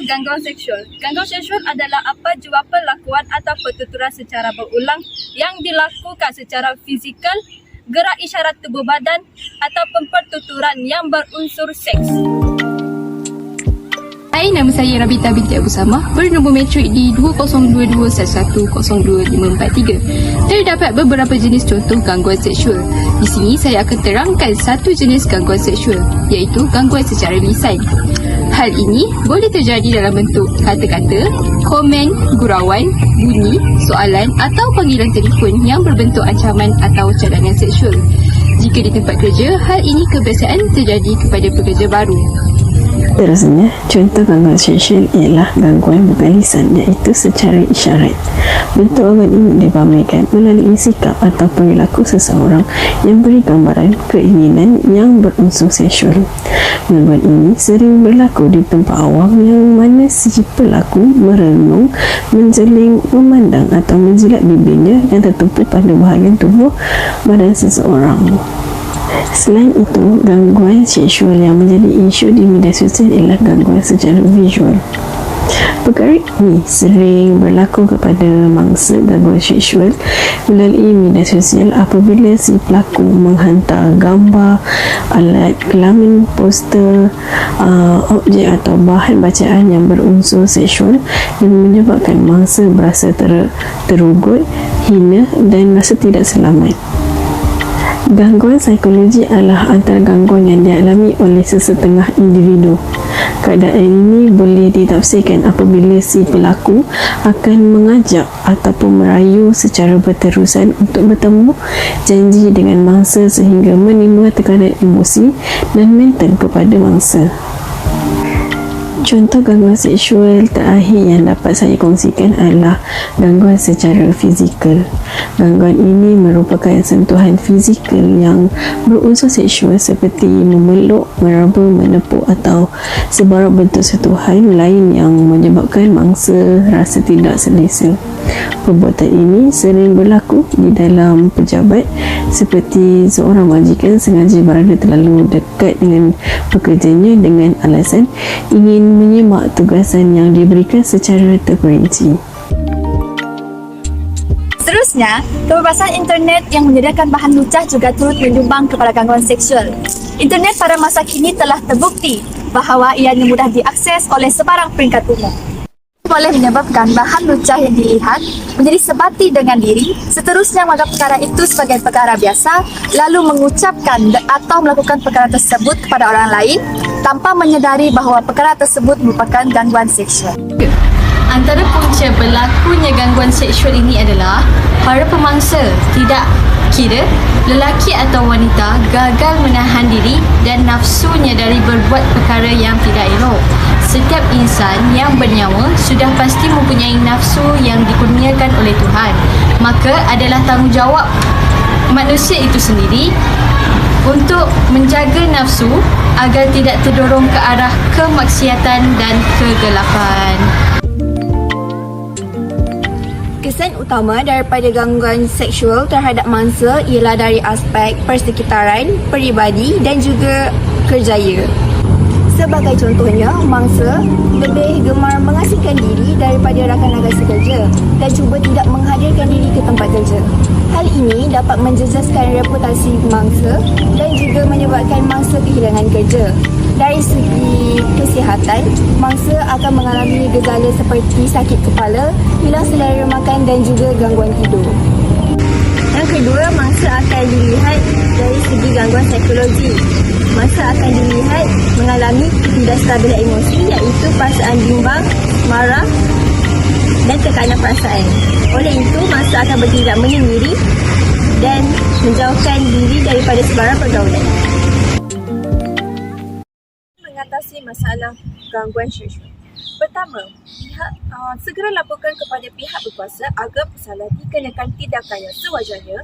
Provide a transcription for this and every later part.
gangguan seksual. Gangguan seksual adalah apa jua perlakuan atau pertuturan secara berulang yang dilakukan secara fizikal, gerak isyarat tubuh badan ataupun pertuturan yang berunsur seks. Hai, nama saya Rabita binti Abu Samah, bernombor metrik di 202211025543. Terdapat beberapa jenis contoh gangguan seksual. Di sini saya akan terangkan satu jenis gangguan seksual, iaitu gangguan secara lisan. Hal ini boleh terjadi dalam bentuk kata-kata, komen, gurauan, bunyi, soalan atau panggilan telefon yang berbentuk ancaman atau cadangan seksual. Jika di tempat kerja, hal ini kebiasaan terjadi kepada pekerja baru. Terusnya, contoh gangguan seksual ialah gangguan bukan lisan, iaitu secara isyarat. Bentuk organ ini dipamerkan melalui sikap atau perilaku seseorang yang beri gambaran keinginan yang berunsur seksual. Gangguan ini sering berlaku di tempat awam yang mana si pelaku merenung, menjeling, memandang atau menjilat bibirnya yang tertumpu pada bahagian tubuh badan seseorang. Selain itu, gangguan seksual yang menjadi isu di media sosial ialah gangguan secara visual. Perkara ini sering berlaku kepada mangsa gangguan seksual melalui media sosial apabila si pelaku menghantar gambar, alat kelamin, poster, objek atau bahan bacaan yang berunsur seksual dan menyebabkan mangsa berasa terugut, hina dan rasa tidak selamat. Gangguan psikologi adalah antara gangguan yang dialami oleh sesetengah individu. Keadaan ini boleh ditafsirkan apabila si pelaku akan mengajak ataupun merayu secara berterusan untuk bertemu janji dengan mangsa sehingga menimbulkan tekanan emosi dan mental kepada mangsa. Contoh gangguan seksual terakhir yang dapat saya kongsikan adalah gangguan secara fizikal. Gangguan ini merupakan sentuhan fizikal yang berunsur seksual seperti memeluk, meraba, menepuk atau sebarang bentuk sentuhan lain yang menyebabkan mangsa rasa tidak selesa. Perbuatan ini sering berlaku di dalam pejabat seperti seorang majikan sengaja berada terlalu dekat dengan pekerjanya dengan alasan ingin menyimak tugasan yang diberikan secara terperinci. Seterusnya, kebebasan internet yang menyediakan bahan lucah juga turut menyumbang kepada gangguan seksual. Internet pada masa kini telah terbukti bahawa ianya mudah diakses oleh sebarang peringkat umum. Boleh menyebabkan bahan lucah yang dilihat menjadi sebati dengan diri, seterusnya menganggap perkara itu sebagai perkara biasa, lalu mengucapkan atau melakukan perkara tersebut kepada orang lain tanpa menyedari bahawa perkara tersebut merupakan gangguan seksual. Antara punca berlakunya gangguan seksual ini adalah para pemangsa, tidak kira lelaki atau wanita, gagal menahan diri dan nafsunya dari berbuat perkara yang tidak elok. Setiap insan yang bernyawa sudah pasti mempunyai nafsu yang dikurniakan oleh Tuhan. Maka adalah tanggungjawab manusia itu sendiri untuk menjaga nafsu agar tidak terdorong ke arah kemaksiatan dan kegelapan. Kesan utama daripada gangguan seksual terhadap mangsa ialah dari aspek persekitaran, peribadi dan juga kerjaya. Sebagai contohnya, mangsa lebih gemar mengasingkan diri daripada rakan-rakan sekerja dan cuba tidak menghadirkan diri ke tempat kerja. Hal ini dapat menjejaskan reputasi mangsa dan juga menyebabkan mangsa kehilangan kerja. Dari segi kesihatan, mangsa akan mengalami gejala seperti sakit kepala, hilang selera makan dan juga gangguan tidur. Yang kedua, mangsa akan dilihat dari segi gangguan psikologi. Mangsa akan dilihat mengalami ketidakstabilan emosi iaitu perasaan bimbang, marah dan tekanan perasaan. Oleh itu, mangsa akan bertindak menyendiri dan menjauhkan diri daripada sebarang pergaulan. Mengatasi masalah gangguan seksual. Pertama, segera laporkan kepada pihak berkuasa agar pesalah dikenakan tindakan yang sewajarnya.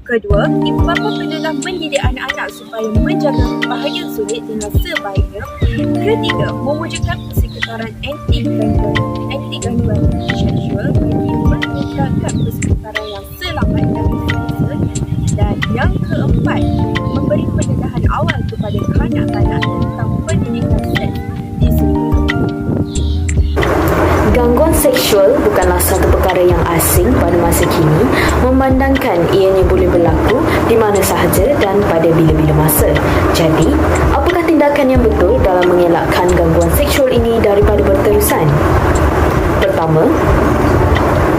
Kedua, ibu bapa perlulah mendidik anak-anak supaya menjaga kebahagiaan sulit dengan sebaiknya. Ketiga, mewujudkan persekitaran anti-gangguan seksual bagi menciptakan persekitaran yang selamat dan selesa. Dan yang keempat, memberi pendedahan awal kepada kanak-kanak tentang pendidikan seks di sekolah. seksual bukanlah satu perkara yang asing pada masa kini, memandangkan ianya boleh berlaku di mana sahaja dan pada bila-bila masa. Jadi, apakah tindakan yang betul dalam mengelakkan gangguan seksual ini daripada berterusan? Pertama,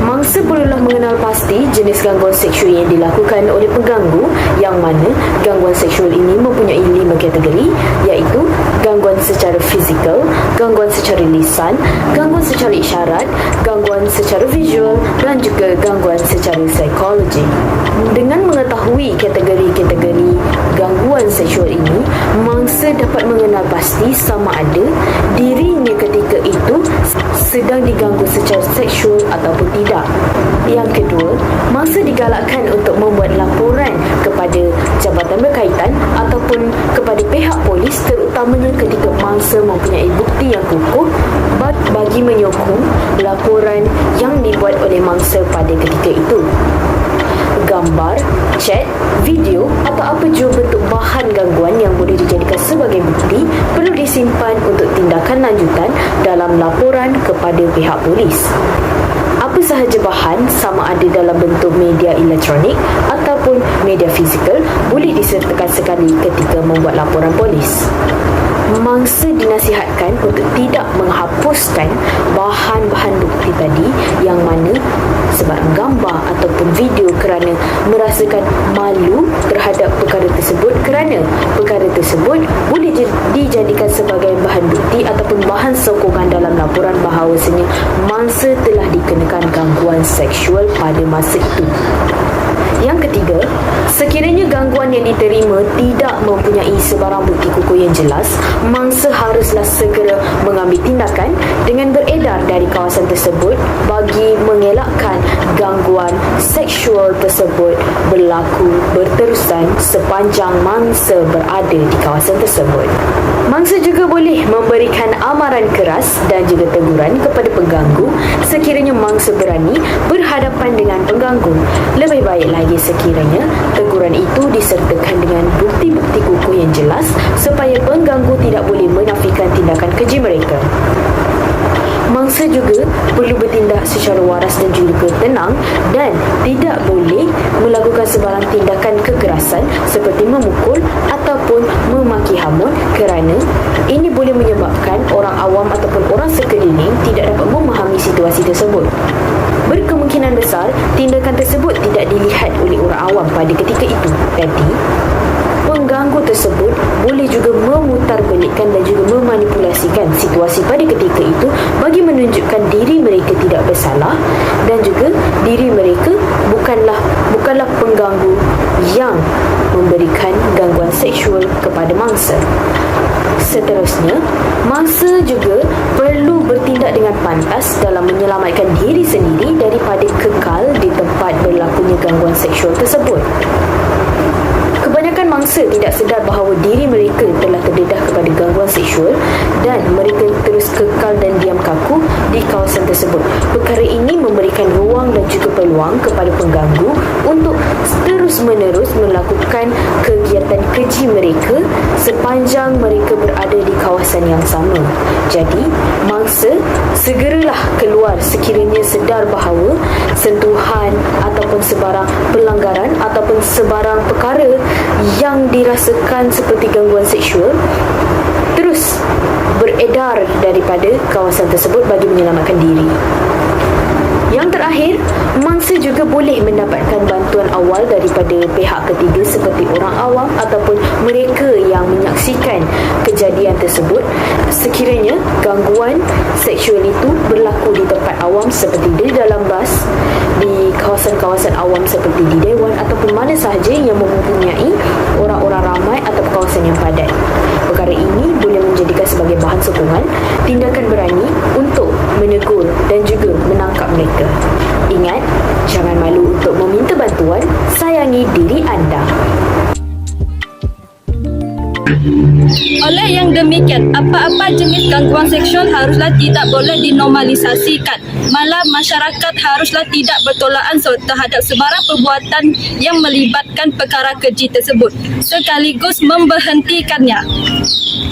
mangsa perlulah mengenal pasti jenis gangguan seksual yang dilakukan oleh pengganggu, yang mana gangguan seksual ini mempunyai 5 kategori, iaitu gangguan secara fizikal, gangguan secara lisan, gangguan secara isyarat, gangguan secara visual dan juga gangguan secara psikologi. Dengan mengetahui kategori-kategori gangguan seksual ini, mangsa dapat mengenal pasti sama ada dirinya ketika itu sedang diganggu secara seksual ataupun tidak. Yang kedua, mangsa digalakkan untuk membuat laporan kepada jabatan berkaitan ataupun kepada pihak polis, terutamanya ketika mangsa mempunyai bukti yang kukuh bagi menyokong laporan yang dibuat oleh mangsa pada ketika itu. Gambar, chat, video atau apa jua bentuk bahan gangguan yang boleh dijadikan sebagai bukti perlu disimpan untuk tindakan lanjutan dalam laporan kepada pihak polis. Apa sahaja bahan, sama ada dalam bentuk media elektronik ataupun media fizikal, boleh disertakan sekali ketika membuat laporan polis. Mangsa dinasihatkan untuk tidak menghapuskan bahan-bahan bukti tadi, yang mana sebarang gambar ataupun video, kerana merasakan malu terhadap perkara tersebut, kerana perkara tersebut boleh dijadikan sebagai bahan bukti ataupun bahan sokongan dalam laporan bahawasanya mangsa telah dikenakan gangguan seksual pada masa itu. Yang ketiga, sekiranya gangguan yang diterima tidak mempunyai sebarang bukti kukuh yang jelas, mangsa haruslah segera mengambil tindakan dengan beredar dari kawasan tersebut bagi mengelakkan gangguan seksual tersebut berlaku berterusan sepanjang mangsa berada di kawasan tersebut. Mangsa juga boleh memberikan amaran keras dan juga teguran kepada pengganggu sekiranya mangsa berani berhadapan dengan pengganggu. Lebih baik lagi sekiranya teguran itu disertakan dengan bukti-bukti kukuh yang jelas supaya pengganggu tidak boleh menafikan tindakan keji mereka. Mangsa juga perlu bertindak secara waras dan juga tenang dan tidak boleh melakukan sebarang tindakan kekerasan seperti memukul ataupun memaki hamun, kerana ini boleh menyebabkan orang awam ataupun orang sekeliling tidak dapat memahami situasi tersebut. Berkemungkinan besar tindakan tersebut tidak dilihat oleh orang awam pada ketika itu. Jadi, pengganggu tersebut boleh juga memutarbelikkan dan juga memanipulasikan situasi pada ketika itu bagi menunjukkan diri mereka tidak bersalah dan juga diri mereka bukanlah pengganggu yang memberikan gangguan seksual kepada mangsa. Seterusnya, mangsa juga perlu bertindak dengan pantas dalam menyelamatkan diri sendiri daripada kekal di tempat berlakunya gangguan seksual tersebut. Kebanyakan mangsa tidak sedar bahawa diri mereka telah terdedah kepada gangguan seksual dan mereka terus kekal dan diam kaku di kawasan tersebut. Perkara ini memberikan ruang dan juga peluang kepada pengganggu untuk terus-menerus melakukan kegiatan keji mereka sepanjang mereka berada di kawasan yang sama. Jadi, mangsa segeralah keluar sekiranya sedar bahawa sentuhan ataupun sebarang pelanggaran ataupun sebarang perkara yang dirasakan seperti gangguan seksual terus beredar daripada kawasan tersebut bagi menyelamatkan diri. Yang terakhir, mangsa juga boleh mendapatkan bantuan awal daripada pihak ketiga seperti orang awam ataupun mereka yang menyaksikan kejadian tersebut sekiranya gangguan seksual itu berlaku di tempat awam seperti di dalam bas, di kawasan-kawasan awam seperti di dewan ataupun mana sahaja yang mempunyai orang-orang ramai atau kawasan yang padat. Perkara ini boleh menjadikan sebagai bahan sokongan tindakan berani untuk menegur dan juga menangkap mereka. Ingat, jangan malu untuk meminta bantuan, sayangi diri anda. Oleh yang demikian, apa-apa jenis gangguan seksual haruslah tidak boleh dinormalisasikan Malah masyarakat haruslah tidak bertolak ansur terhadap sebarang perbuatan yang melibatkan perkara keji tersebut sekaligus memberhentikannya.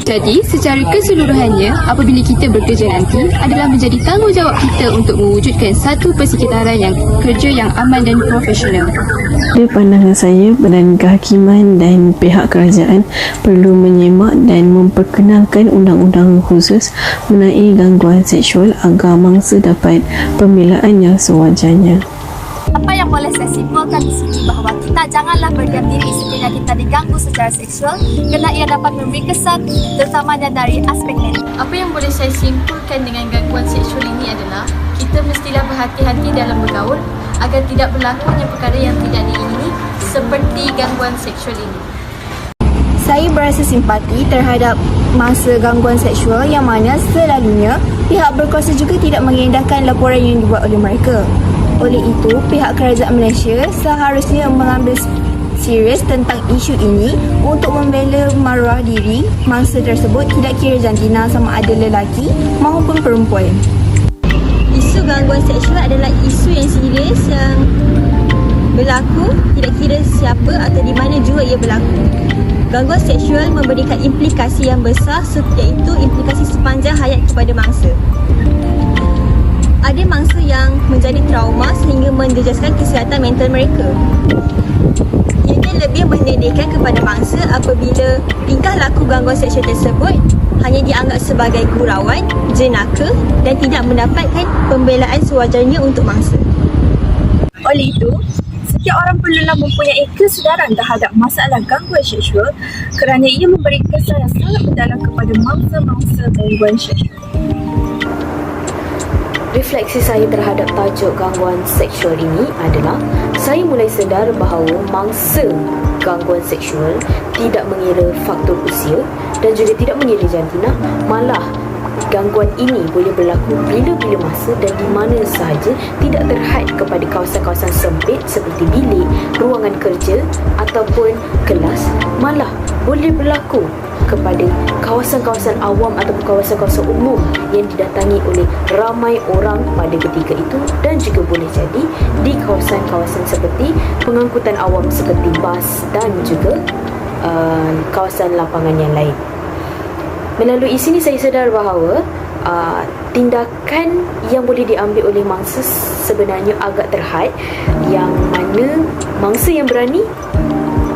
Jadi, secara keseluruhannya, apabila kita bekerja nanti adalah menjadi tanggungjawab kita untuk mewujudkan satu persekitaran yang kerja yang aman dan profesional. Dari pandangan saya, Badan Kehakiman dan pihak kerajaan perlu menyemak dan memperkenalkan undang-undang khusus mengenai gangguan seksual agar mangsa dapat pembelaan yang sewajarnya. Apa yang boleh saya simpulkan di sini bahawa kita janganlah berdiam diri sekiranya kita diganggu secara seksual kerana ia dapat memberi kesan terutamanya dari aspek medis. Apa yang boleh saya simpulkan dengan gangguan seksual ini adalah kita mestilah berhati-hati dalam bergaul agar tidak berlakunya perkara yang tidak diingini seperti gangguan seksual ini. Saya berasa simpati terhadap mangsa gangguan seksual yang mana selalunya pihak berkuasa juga tidak mengindahkan laporan yang dibuat oleh mereka. Oleh itu, pihak kerajaan Malaysia seharusnya mengambil serius tentang isu ini untuk membela maruah diri mangsa tersebut, tidak kira jantina sama ada lelaki maupun perempuan. Isu gangguan seksual adalah isu yang serius yang berlaku tidak kira siapa atau di mana juga ia berlaku. Gangguan seksual memberikan implikasi yang besar iaitu implikasi sepanjang hayat kepada mangsa. Ada mangsa yang menjadi trauma sehingga menjejaskan kesihatan mental mereka. Ia lebih menyedihkan kepada mangsa apabila tingkah laku gangguan seksual tersebut hanya dianggap sebagai gurauan, jenaka dan tidak mendapatkan pembelaan sewajarnya untuk mangsa. Oleh itu, setiap orang perlulah mempunyai kesedaran terhadap masalah gangguan seksual kerana ia memberi kesan yang sangat mendalam kepada mangsa-mangsa gangguan seksual. Refleksi saya terhadap tajuk gangguan seksual ini adalah saya mulai sedar bahawa mangsa gangguan seksual tidak mengira faktor usia dan juga tidak mengira jantina, malah gangguan ini boleh berlaku bila-bila masa dan di mana sahaja, tidak terhad kepada kawasan-kawasan sempit seperti bilik, ruangan kerja ataupun kelas, malah boleh berlaku kepada kawasan-kawasan awam atau kawasan-kawasan umum yang didatangi oleh ramai orang pada ketika itu dan juga boleh jadi di kawasan-kawasan seperti pengangkutan awam seperti bas dan juga kawasan lapangan yang lain. Melalui sini saya sedar bahawa tindakan yang boleh diambil oleh mangsa sebenarnya agak terhad, yang mana mangsa yang berani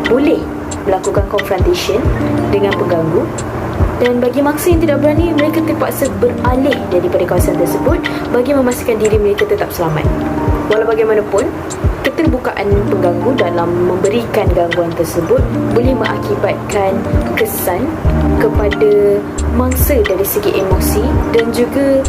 boleh melakukan confrontation dengan pengganggu, dan bagi mangsa yang tidak berani, mereka terpaksa beralih daripada kawasan tersebut bagi memastikan diri mereka tetap selamat. Walau bagaimanapun, keterbukaan pengganggu dalam memberikan gangguan tersebut boleh mengakibatkan kesan kepada mangsa dari segi emosi dan juga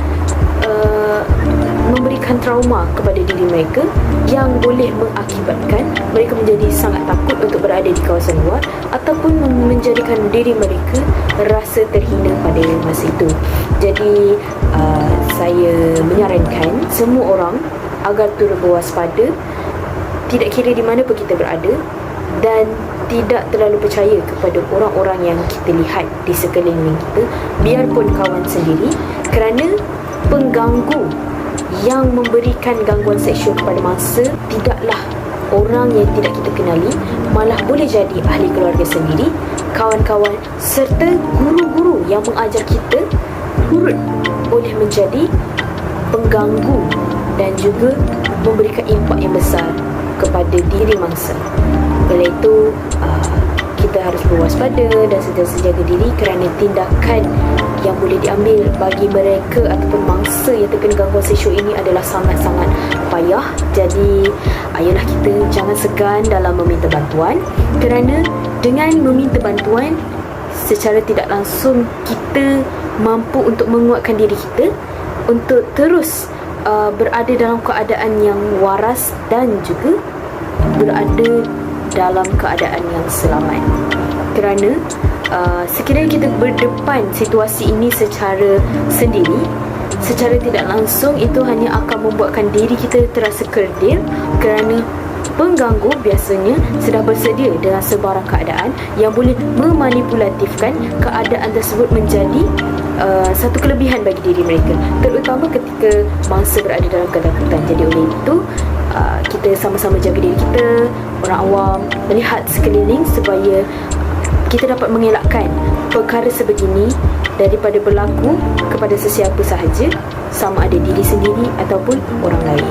memberikan trauma kepada diri mereka yang boleh mengakibatkan mereka menjadi sangat takut untuk berada di kawasan luar ataupun menjadikan diri mereka rasa terhina pada masa itu. Jadi saya menyarankan semua orang agar turut berwaspada, tidak kira di mana pun kita berada, dan tidak terlalu percaya kepada orang-orang yang kita lihat di sekeliling kita, biarpun kawan sendiri, kerana pengganggu yang memberikan gangguan seksual kepada mangsa tidaklah orang yang tidak kita kenali, malah boleh jadi ahli keluarga sendiri, kawan-kawan serta guru-guru yang mengajar kita turut boleh menjadi pengganggu dan juga memberikan impak yang besar kepada diri mangsa. Oleh itu, kita harus berwaspada dan sentiasa jaga diri kerana tindakan yang boleh diambil bagi mereka ataupun mangsa yang terkena gangguan seksual ini adalah sangat-sangat payah. Jadi, ayolah kita jangan segan dalam meminta bantuan, kerana dengan meminta bantuan secara tidak langsung kita mampu untuk menguatkan diri kita untuk terus berada dalam keadaan yang waras dan juga berada dalam keadaan yang selamat. Kerana sekiranya kita berdepan situasi ini secara sendiri, secara tidak langsung, itu hanya akan membuatkan diri kita terasa kerdil kerana Pengganggu biasanya sudah bersedia dengan sebarang keadaan yang boleh memanipulatifkan keadaan tersebut menjadi satu kelebihan bagi diri mereka, terutama ketika mangsa berada dalam ketakutan. Jadi oleh itu kita sama-sama jaga diri kita, orang awam, melihat sekeliling supaya kita dapat mengelakkan perkara sebegini daripada berlaku kepada sesiapa sahaja, sama ada diri sendiri ataupun orang lain.